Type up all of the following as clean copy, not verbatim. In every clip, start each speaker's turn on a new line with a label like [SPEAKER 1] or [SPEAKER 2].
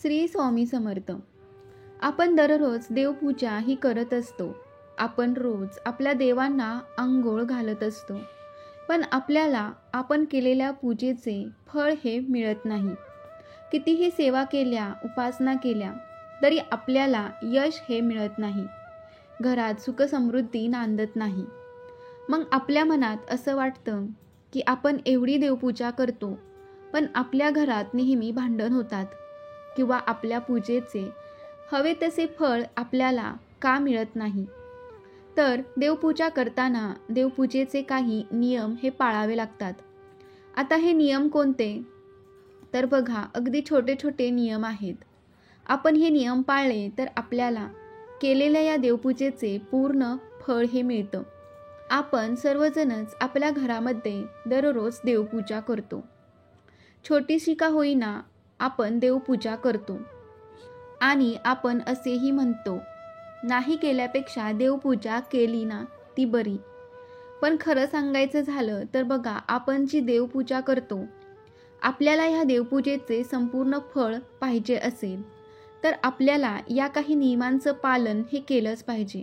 [SPEAKER 1] श्री स्वामी समर्थ. आपण दररोज देवपूजा ही करत असतो. आपण रोज आपल्या देवांना अंघोळ घालत असतो. पण आपल्याला आपण केलेल्या पूजेचे फळ हे मिळत नाही. कितीही सेवा केल्या, उपासना केल्या तरी आपल्याला यश हे मिळत नाही. घरात सुख समृद्धी नांदत नाही. मग आपल्या मनात असं वाटतं की आपण एवढी देवपूजा करतो पण आपल्या घरात नेहमी भांडण होतात किंवा आपल्या पूजेचे हवे तसे फळ आपल्याला का मिळत नाही. तर देवपूजा करताना देवपूजेचे काही नियम हे पाळावे लागतात. आता हे नियम कोणते? तर बघा, अगदी छोटे छोटे नियम आहेत. आपण हे नियम पाळले तर आपल्याला केलेल्या या देवपूजेचे पूर्ण फळ हे मिळतं. आपण सर्वजणच आपल्या घरामध्ये दररोज देवपूजा करतो. छोटीशी का होईना आपण देवपूजा करतो आणि आपण असेही म्हणतो, नाही केल्यापेक्षा देवपूजा केली ना ती बरी. पण खरं सांगायचं झालं तर बघा, आपण जी देवपूजा करतो, आपल्याला ह्या देवपूजेचे संपूर्ण फळ पाहिजे असेल तर आपल्याला या काही नियमांचं पालन हे केलंच पाहिजे.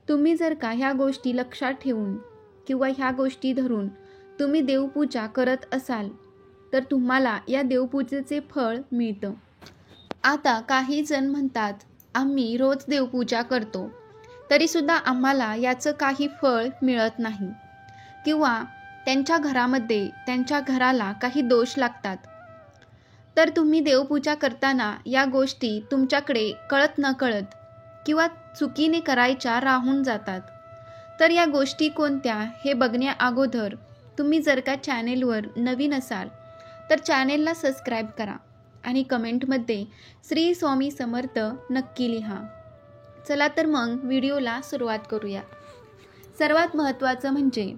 [SPEAKER 1] तुम्ही जर का ह्या गोष्टी लक्षात ठेवून किंवा ह्या गोष्टी धरून तुम्ही देवपूजा करत असाल तर तुम्हाला या देवपूजेचे फळ मिळतं. आता काही जण म्हणतात, आम्ही रोज देवपूजा करतो तरीसुद्धा आम्हाला याचं काही फळ मिळत नाही किंवा त्यांच्या घरामध्ये त्यांच्या घराला काही दोष लागतात. तर तुम्ही देवपूजा करताना या गोष्टी तुमच्याकडे कळत नकळत किंवा चुकीने करायच्या राहून जातात. तर या गोष्टी कोणत्या हे बघण्या अगोदर तुम्ही जर का चॅनेलवर नवीन असाल तर चॅनेलला सबस्क्राईब करा आणि कमेंटमध्ये श्री स्वामी समर्थ नक्की लिहा. चला तर मग व्हिडिओला सुरुवात करूया. सर्वात महत्त्वाचं म्हणजे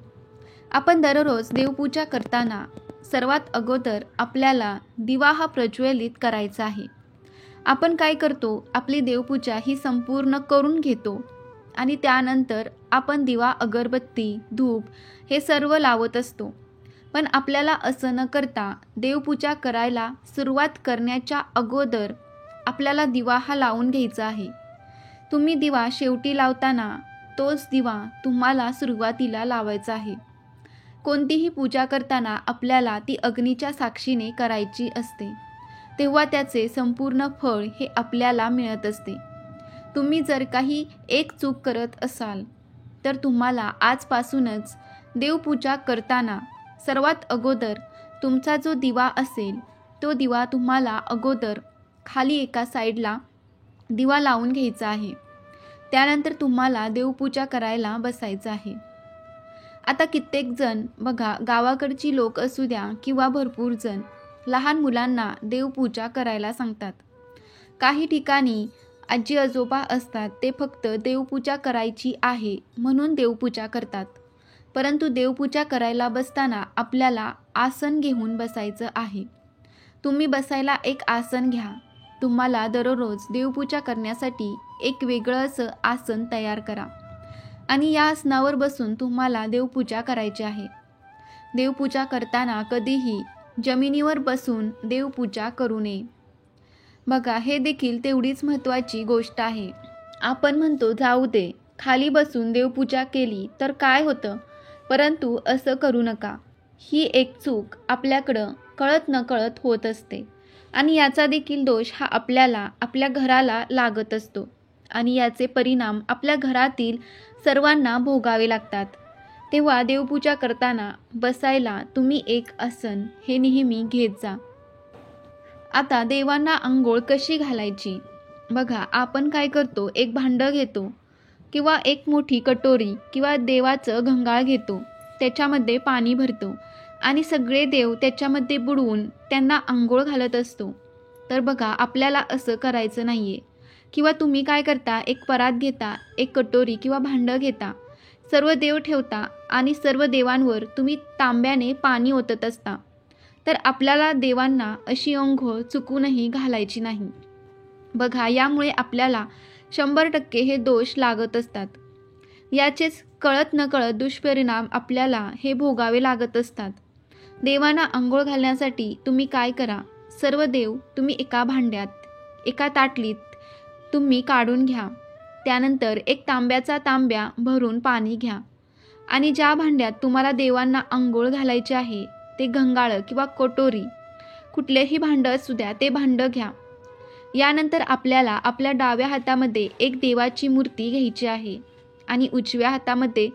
[SPEAKER 1] आपण दररोज देवपूजा करताना सर्वात अगोदर आपल्याला दिवा हा प्रज्वलित करायचा आहे. आपण काय करतो, आपली देवपूजा ही संपूर्ण करून घेतो आणि त्यानंतर आपण दिवा, अगरबत्ती, धूप हे सर्व लावत असतो. पण आपल्याला असं न करता देवपूजा करायला सुरुवात करण्याच्या अगोदर आपल्याला दिवा हा लावून घ्यायचा आहे. तुम्ही दिवा शेवटी लावताना तोच दिवा तुम्हाला सुरुवातीला लावायचा आहे. कोणतीही पूजा करताना आपल्याला ती अग्नीच्या साक्षीने करायची असते, तेव्हा त्याचे संपूर्ण फळ हे आपल्याला मिळत असते. तुम्ही जर काही एक चूक करत असाल तर तुम्हाला आजपासूनच देवपूजा करताना सर्वात अगोदर तुमचा जो दिवा असेल तो दिवा तुम्हाला अगोदर खाली एका साईडला दिवा लावून घ्यायचा आहे. त्यानंतर तुम्हाला देवपूजा करायला बसायचं आहे. आता कित्येक जण बघा, गावाकडची लोक असू द्या किंवा भरपूर जण लहान मुलांना देवपूजा करायला सांगतात. काही ठिकाणी आजी आजोबा असतात, ते फक्त देवपूजा करायची आहे म्हणून देवपूजा करतात. परंतु देवपूजा करायला बसताना आपल्याला आसन घेऊन बसायचं आहे. तुम्ही बसायला एक आसन घ्या. तुम्हाला दररोज देवपूजा करण्यासाठी एक वेगळं असं आसन तयार करा आणि या आसनावर बसून तुम्हाला देवपूजा करायची आहे. देवपूजा करताना कधीही जमिनीवर बसून देवपूजा करू नये. बघा, हे देखील तेवढीच महत्त्वाची गोष्ट आहे. आपण म्हणतो, जाऊ दे, खाली बसून देवपूजा केली तर काय होतं, परंतु असं करू नका. ही एक चूक आपल्याकडं कळत नकळत होत असते आणि याचा देखील दोष हा आपल्याला, आपल्या घराला लागत असतो आणि याचे परिणाम आपल्या घरातील सर्वांना भोगावे लागतात. तेव्हा देवपूजा करताना बसायला तुम्ही एक आसन हे नेहमी घेत जा. आता देवांना अंघोळ कशी घालायची? बघा, आपण काय करतो, एक भांडं घेतो किंवा एक मोठी कटोरी किंवा देवाचं घंगाळ घेतो, त्याच्यामध्ये पाणी भरतो आणि सगळे देव त्याच्यामध्ये बुडवून त्यांना अंघोळ घालत असतो. तर बघा, आपल्याला असं करायचं नाही आहे. किंवा तुम्ही काय करता, एक परात घेता, एक कटोरी किंवा भांडं घेता, सर्व देव ठेवता आणि सर्व देवांवर तुम्ही तांब्याने पाणी ओतत असता. तर आपल्याला देवांना अशी अंघोळ चुकूनही घालायची नाही. बघा, यामुळे आपल्याला 100% हे दोष लागत असतात. याचेच कळत नकळत दुष्परिणाम आपल्याला हे भोगावे लागत असतात. देवांना अंघोळ घालण्यासाठी तुम्ही काय करा, सर्व देव तुम्ही एका भांड्यात एका ताटलीत तुम्ही काढून घ्या. त्यानंतर एक तांब्याचा तांब्या भरून पाणी घ्या आणि ज्या भांड्यात तुम्हाला देवांना अंघोळ घालायचे आहे ते गंगाळं किंवा कटोरी कुठलेही भांडं असू द्या ते भांडं घ्या. यानंतर आपल्याला आपल्या डाव्या हातामध्ये एक देवाची मूर्ती घ्यायची आहे आणि उजव्या हातामध्ये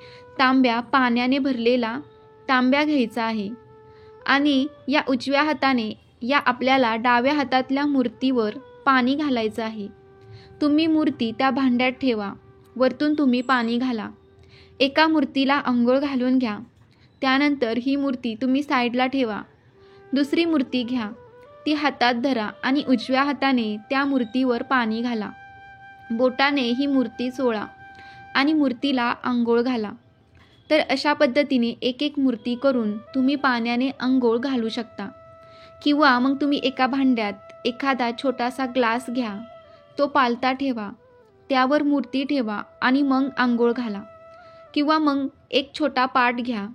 [SPEAKER 1] पाण्याने भरलेला तांब्या घ्यायचा आहे आणि या उजव्या हाताने या आपल्याला डाव्या हातातल्या मूर्तीवर पाणी घालायचं आहे. तुम्ही मूर्ती त्या भांड्यात ठेवा. वरतून तुम्ही पाणी घाला. एका मूर्तीला अंघोळ घालून घ्या. त्यानंतर ही मूर्ती तुम्ही साईडला ठेवा. दुसरी मूर्ती घ्या, ती हातात धरा आणि उजव्या हाताने त्या मूर्तीवर पाणी घाला. बोटाने ही मूर्ती चोळा आणि मूर्तीला अंघोळ घाला. तर अशा पद्धतीने एक एक मूर्ती करून तुम्ही पाण्याने अंघोळ घालू शकता. किंवा मग तुम्ही एका भांड्यात एखादा छोटासा ग्लास घ्या, तो पालता ठेवा, त्यावर मूर्ती ठेवा आणि मग अंघोळ घाला. किंवा मग एक छोटा पाट घ्या,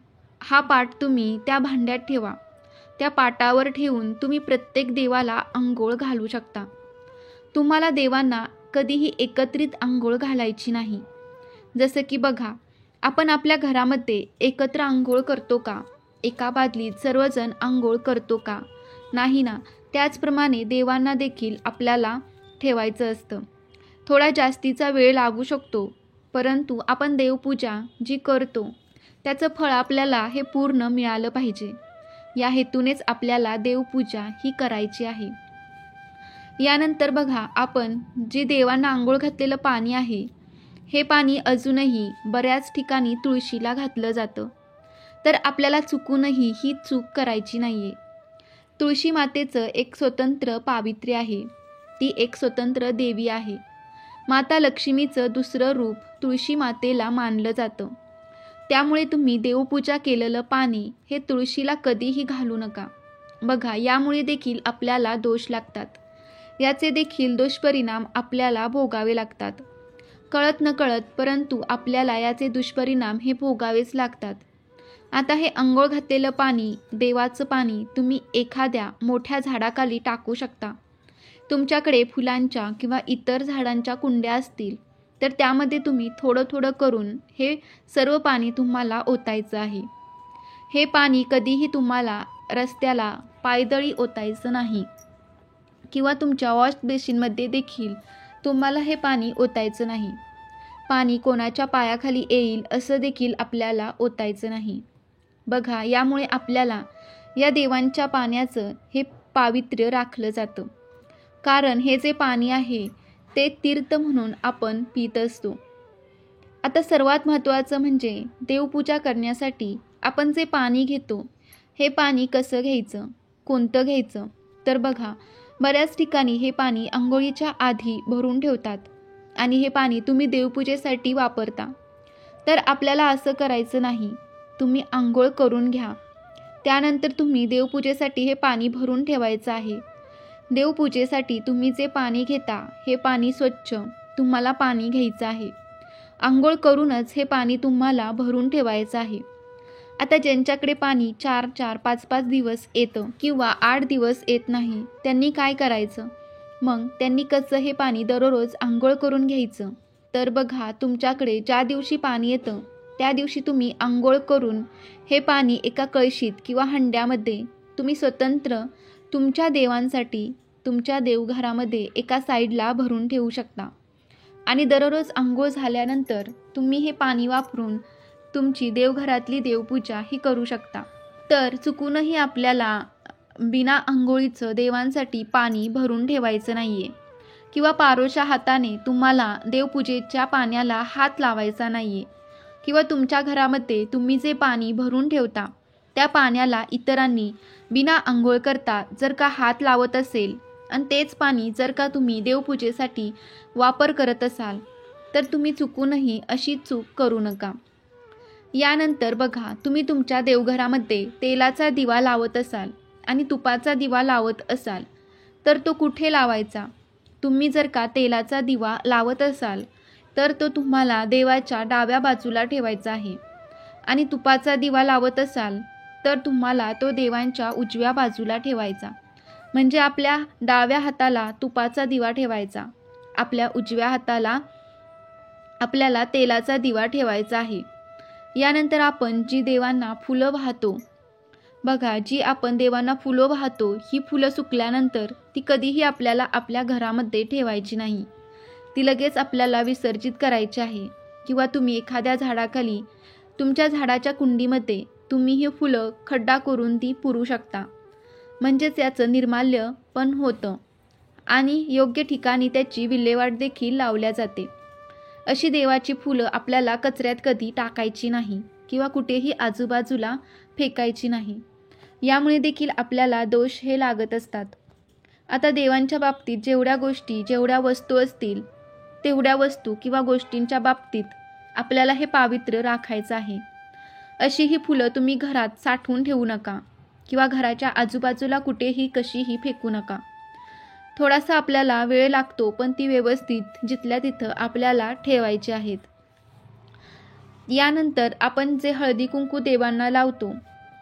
[SPEAKER 1] हा पाट तुम्ही त्या भांड्यात ठेवा. त्या पाटावर ठेवून तुम्ही प्रत्येक देवाला अंघोळ घालू शकता. तुम्हाला देवांना कधीही एकत्रित अंघोळ घालायची नाही. जसं की बघा, आपण आपल्या घरामध्ये एकत्र अंघोळ करतो का? एका बादलीत सर्वजण अंघोळ करतो का? नाही ना. त्याचप्रमाणे देवांना देखील आपल्याला ठेवायचं असतं. थोडा जास्तीचा वेळ लागू शकतो, परंतु आपण देवपूजा जी करतो त्याचं फळ आपल्याला हे पूर्ण मिळालं पाहिजे. या हेतूनेच आपल्याला देवपूजा ही करायची आहे. यानंतर बघा, आपण जे देवांना अंघोळ घातलेलं पाणी आहे, हे पाणी अजूनही बऱ्याच ठिकाणी तुळशीला घातलं जातं. तर आपल्याला चुकूनही ही चूक करायची नाही आहे. तुळशी मातेचं एक स्वतंत्र पावित्र्य आहे. ती एक स्वतंत्र देवी आहे. माता लक्ष्मीचं दुसरं रूप तुळशी मातेला मानलं जातं. त्यामुळे तुम्ही देवपूजा केलेलं पाणी हे तुळशीला कधीही घालू नका. बघा, यामुळे देखील आपल्याला दोष लागतात. याचे देखील दुष्परिणाम आपल्याला भोगावे लागतात. कळत नकळत परंतु आपल्याला याचे दुष्परिणाम हे भोगावेच लागतात. आता हे अंघोळ घातलेलं पाणी, देवाचं पाणी तुम्ही एखाद्या मोठ्या झाडाखाली टाकू शकता. तुमच्याकडे फुलांच्या किंवा इतर झाडांच्या कुंड्या असतील तर त्यामध्ये तुम्ही थोडं थोडं करून हे सर्व पाणी तुम्हाला ओतायचं आहे. हे पाणी कधीही तुम्हाला रस्त्याला पायदळी ओतायचं नाही किंवा तुमच्या वॉश बेसिनमध्ये देखील तुम्हाला हे पाणी ओतायचं नाही. पाणी कोणाच्या पायाखाली येईल असं देखील आपल्याला ओतायचं नाही. बघा, यामुळे आपल्याला या देवांच्या पाण्याचं हे पावित्र्य राखलं जातं. कारण हे जे पाणी आहे ते तीर्थ म्हणून आपण पीत असतो. आता सर्वात महत्त्वाचं म्हणजे देवपूजा करण्यासाठी आपण जे पाणी घेतो, हे पाणी कसं घ्यायचं, कोणतं घ्यायचं? तर बघा, बऱ्याच ठिकाणी हे पाणी अंघोळीच्या आधी भरून ठेवतात आणि हे पाणी तुम्ही देवपूजेसाठी वापरता. तर आपल्याला असं करायचं नाही. तुम्ही अंघोळ करून घ्या. त्यानंतर तुम्ही देवपूजेसाठी हे पाणी भरून ठेवायचं आहे. देवपूजेसाठी तुम्ही जे पाणी घेता हे पाणी स्वच्छ तुम्हाला पाणी घ्यायचं आहे. अंघोळ करूनच हे पाणी तुम्हाला भरून ठेवायचं आहे. आता ज्यांच्याकडे पाणी 4-4, 5-5 दिवस येतं किंवा 8 दिवस येत नाही, त्यांनी काय करायचं? मग त्यांनी कसं हे पाणी दररोज अंघोळ करून घ्यायचं? तर बघा, तुमच्याकडे ज्या दिवशी पाणी येतं त्या दिवशी तुम्ही अंघोळ करून हे पाणी एका कळशीत किंवा हंड्यामध्ये तुम्ही स्वतंत्र तुमच्या देवांसाठी तुमच्या देवघरामध्ये एका साईडला भरून ठेवू शकता. आणि दररोज अंघोळ झाल्यानंतर तुम्ही हे पाणी वापरून तुमची देवघरातली देवपूजा ही करू शकता. तर चुकूनही आपल्याला बिना अंघोळीचं देवांसाठी पाणी भरून ठेवायचं नाही आहे किंवा पारोशा हाताने तुम्हाला देवपूजेच्या पाण्याला हात लावायचा नाही आहे किंवा तुमच्या घरामध्ये तुम्ही जे पाणी भरून ठेवता त्या पाण्याला इतरांनी बिना अंघोळ करता जर का हात लावत असेल आणि तेच पाणी जर का तुम्ही देवपूजेसाठी वापर करत असाल तर तुम्ही चुकूनही अशी चूक करू नका. यानंतर बघा, तुम्ही तुमच्या देवघरामध्ये तेलाचा दिवा लावत असाल आणि तुपाचा दिवा लावत असाल तर तो कुठे लावायचा? तुम्ही जर का तेलाचा दिवा लावत असाल तर तो तुम्हाला देवाच्या डाव्या बाजूला ठेवायचा आहे आणि तुपाचा दिवा लावत असाल तर तुम्हाला तो देवांच्या उजव्या बाजूला ठेवायचा. म्हणजे आपल्या डाव्या हाताला तुपाचा दिवा ठेवायचा, आपल्या उजव्या हाताला आपल्याला तेलाचा दिवा ठेवायचा आहे. यानंतर आपण जी देवांना फुलं वाहतो, बघा जी आपण देवांना फुलं वाहतो, ही फुलं सुकल्यानंतर ती कधीही आपल्याला आपल्या घरामध्ये ठेवायची नाही. ती लगेच आपल्याला विसर्जित करायची आहे. किंवा तुम्ही एखाद्या झाडाखाली तुमच्या झाडाच्या कुंडीमध्ये तुम्ही ही फुलं खड्डा करून ती पुरू शकता. म्हणजेच याचं निर्माल्य पण होतं आणि योग्य ठिकाणी त्याची विल्हेवाट देखील लावल्या जाते. अशी देवाची फुलं आपल्याला कचऱ्यात कधी टाकायची नाही किंवा कुठेही आजूबाजूला फेकायची नाही. यामुळे देखील आपल्याला दोष हे लागत असतात. आता देवांच्या बाबतीत जेवढ्या वस्तू असतील तेवढ्या वस्तू किंवा गोष्टींच्या बाबतीत आपल्याला हे पावित्र्य राखायचं आहे. अशी ही फुलं तुम्ही घरात साठवून ठेवू नका किंवा घराच्या आजूबाजूला कुठेही कशीही फेकू नका. थोडासा आपल्याला वेळ लागतो, पण ती व्यवस्थित जिथल्या तिथं आपल्याला ठेवायची आहेत. यानंतर आपण जे हळदी कुंकू देवांना लावतो,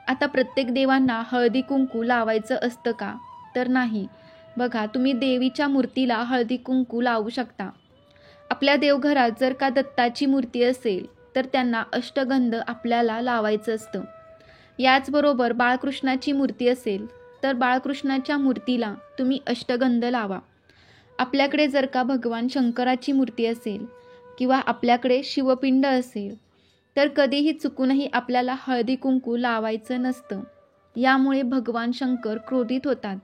[SPEAKER 1] आता प्रत्येक देवांना हळदी कुंकू लावायचं असतं का? तर नाही. बघा, तुम्ही देवीच्या मूर्तीला हळदी कुंकू लावू शकता. आपल्या देवघरात जर का दत्ताची मूर्ती असेल तर त्यांना अष्टगंध आपल्याला लावायचं असतं. याचबरोबर बाळकृष्णाची मूर्ती असेल तर बाळकृष्णाच्या मूर्तीला तुम्ही अष्टगंध लावा. आपल्याकडे जर का भगवान शंकराची मूर्ती असेल किंवा आपल्याकडे शिवपिंड असेल तर कधीही चुकूनही आपल्याला हळदी कुंकू लावायचं नसतं. यामुळे भगवान शंकर क्रोधित होतात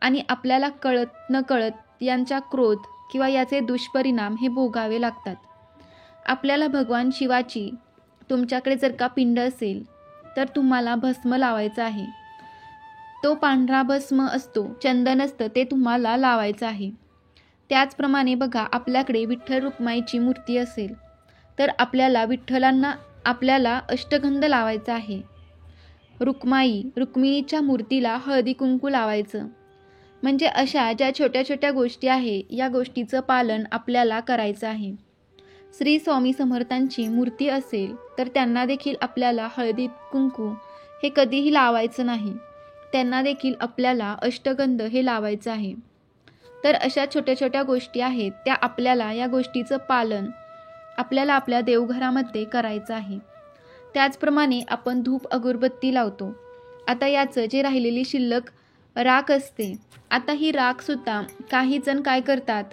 [SPEAKER 1] आणि आपल्याला कळत नकळत यांचा क्रोध किंवा याचे दुष्परिणाम हे भोगावे लागतात. आपल्याला भगवान शिवाची तुमच्याकडे जर का पिंड असेल तर तुम्हाला भस्म लावायचं आहे. तो पांढरा भस्म असतो, चंदन असतं, ते तुम्हाला लावायचं आहे. त्याचप्रमाणे बघा, आपल्याकडे विठ्ठल रुक्माईची मूर्ती असेल तर आपल्याला अष्टगंध लावायचा आहे. रुक्मिणीच्या मूर्तीला हळदी कुंकू लावायचं. म्हणजे अशा ज्या छोट्या छोट्या गोष्टी आहे या गोष्टीचं पालन आपल्याला करायचं आहे. श्री स्वामी समर्थांची मूर्ती असेल तर त्यांना देखील आपल्याला हळदी कुंकू हे कधीही लावायचं नाही. त्यांना देखील आपल्याला अष्टगंध हे लावायचं आहे. तर अशा छोट्या छोट्या गोष्टी आहेत त्या आपल्याला या गोष्टीचं पालन आपल्याला आपल्या देवघरामध्ये करायचं आहे. त्याचप्रमाणे आपण धूप अगरबत्ती लावतो. आता याचं जे राहिलेली शिल्लक राख असते, आता ही राखसुद्धा काही जण काय करतात,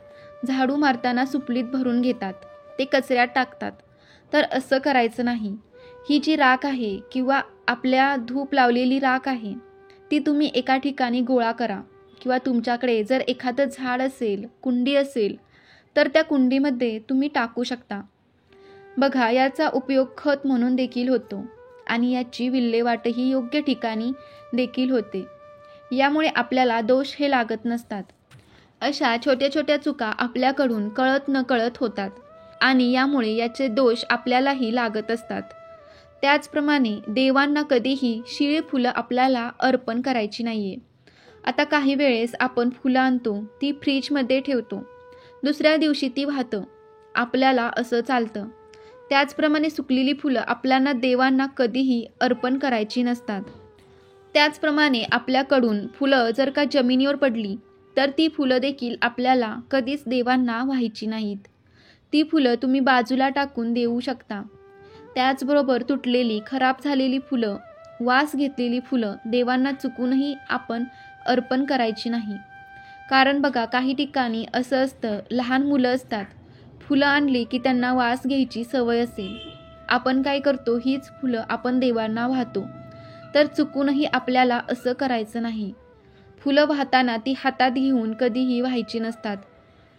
[SPEAKER 1] झाडू मारताना सुपलीत भरून घेतात, ते कचऱ्यात टाकतात. तर असं करायचं नाही. ही जी राख आहे किंवा आपल्या धूप लावलेली राख आहे ती तुम्ही एका ठिकाणी गोळा करा किंवा तुमच्याकडे जर एखादं झाड असेल, कुंडी असेल तर त्या कुंडीमध्ये तुम्ही टाकू शकता. बघा, याचा उपयोग खत म्हणून देखील होतो आणि याची विल्हेवाटही योग्य ठिकाणी देखील होते. यामुळे आपल्याला दोष हे लागत नसतात. अशा छोट्या छोट्या चुका आपल्याकडून कळत नकळत होतात आणि यामुळे याचे दोष आपल्यालाही लागत असतात. त्याचप्रमाणे देवांना कधीही शिळी फुलं आपल्याला अर्पण करायची नाही आहे. आता काही वेळेस आपण फुलं आणतो, ती फ्रीजमध्ये ठेवतो, दुसऱ्या दिवशी ती वाहतं, आपल्याला असं चालतं. त्याचप्रमाणे सुकलेली फुलं आपल्याला देवांना कधीही अर्पण करायची नसतात. त्याचप्रमाणे आपल्याकडून फुलं जर का जमिनीवर पडली तर ती फुलं देखील आपल्याला कधीच देवांना व्हायची नाहीत. ती फुलं तुम्ही बाजूला टाकून देऊ शकता. त्याचबरोबर तुटलेली, खराब झालेली फुलं, वास घेतलेली फुलं देवांना चुकूनही आपण अर्पण करायची नाही. कारण बघा, काही ठिकाणी असं असतं, लहान मुलं असतात, फुलं आणली की त्यांना वास घ्यायची सवय असेल. आपण काय करतो, हीच फुलं आपण देवांना वाहतो. तर चुकूनही आपल्याला असं करायचं नाही. फुलं वाहताना ती हातात घेऊन कधीही व्हायची नसतात.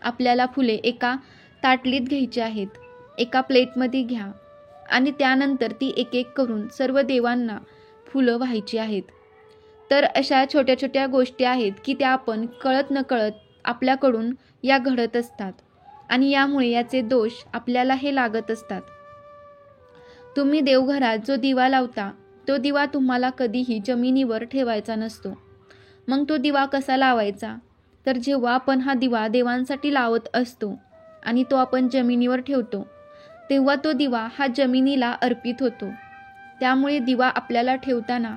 [SPEAKER 1] आपल्याला फुले एका ताटलीत घ्यायची आहेत, एका प्लेटमध्ये घ्या आणि त्यानंतर ती एक एक करून सर्व देवांना फुलं व्हायची आहेत. तर अशा छोट्या छोट्या गोष्टी आहेत की त्या आपण कळत नकळत आपल्याकडून या घडत असतात आणि यामुळे याचे दोष आपल्याला हे लागत असतात. तुम्ही देवघरात जो दिवा लावता तो दिवा तुम्हाला कधीही जमिनीवर ठेवायचा नसतो. मग तो दिवा कसा लावायचा? तर जेव्हा आपण हा दिवा देवांसाठी लावत असतो आणि तो आपण जमिनीवर ठेवतो तेव्हा तो दिवा हा जमिनीला अर्पित होतो. त्यामुळे दिवा आपल्याला ठेवताना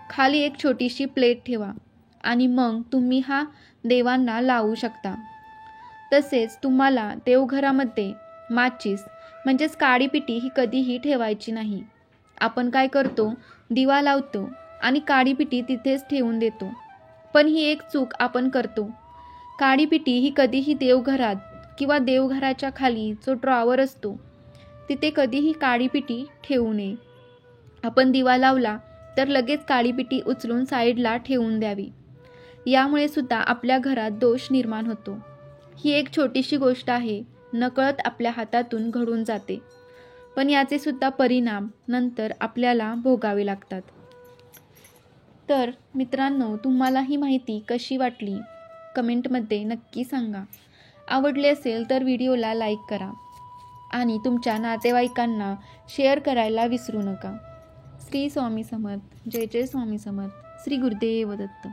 [SPEAKER 1] खाली एक छोटीशी प्लेट ठेवा आणि मग तुम्ही हा देवांना लावू शकता. तसेच तुम्हाला देवघरामध्ये माचीस म्हणजेच काळी पिठी ही कधीही ठेवायची नाही. आपण काय करतो, दिवा लावतो आणि काळी पिठी तिथेच ठेवून देतो. पण ही एक चूक आपण करतो. काळी पिठी ही कधीही देवघरात किंवा देवघराच्या खाली जो ड्रॉवर असतो तिथे कधीही काळी पिठी ठेवू नये. आपण दिवा लावला तर लगेच काळी पिठी उचलून साईडला ठेवून द्यावी. यामुळे सुद्धा आपल्या घरात दोष निर्माण होतो. ही एक छोटीशी गोष्ट आहे, नकळत आपल्या हातातून घडून जाते, पण याचे सुद्धा परिणाम नंतर आपल्याला भोगावे लागतात. तर मित्रांनो, तुम्हाला ही माहिती कशी वाटली कमेंटमध्ये नक्की सांगा. आवडले असेल तर व्हिडिओला लाईक करा आणि तुमच्या नातेवाईकांना शेअर करायला विसरू नका. श्री स्वामी समर्थ. जय जय स्वामी समर्थ. श्री गुरुदेव दत्त.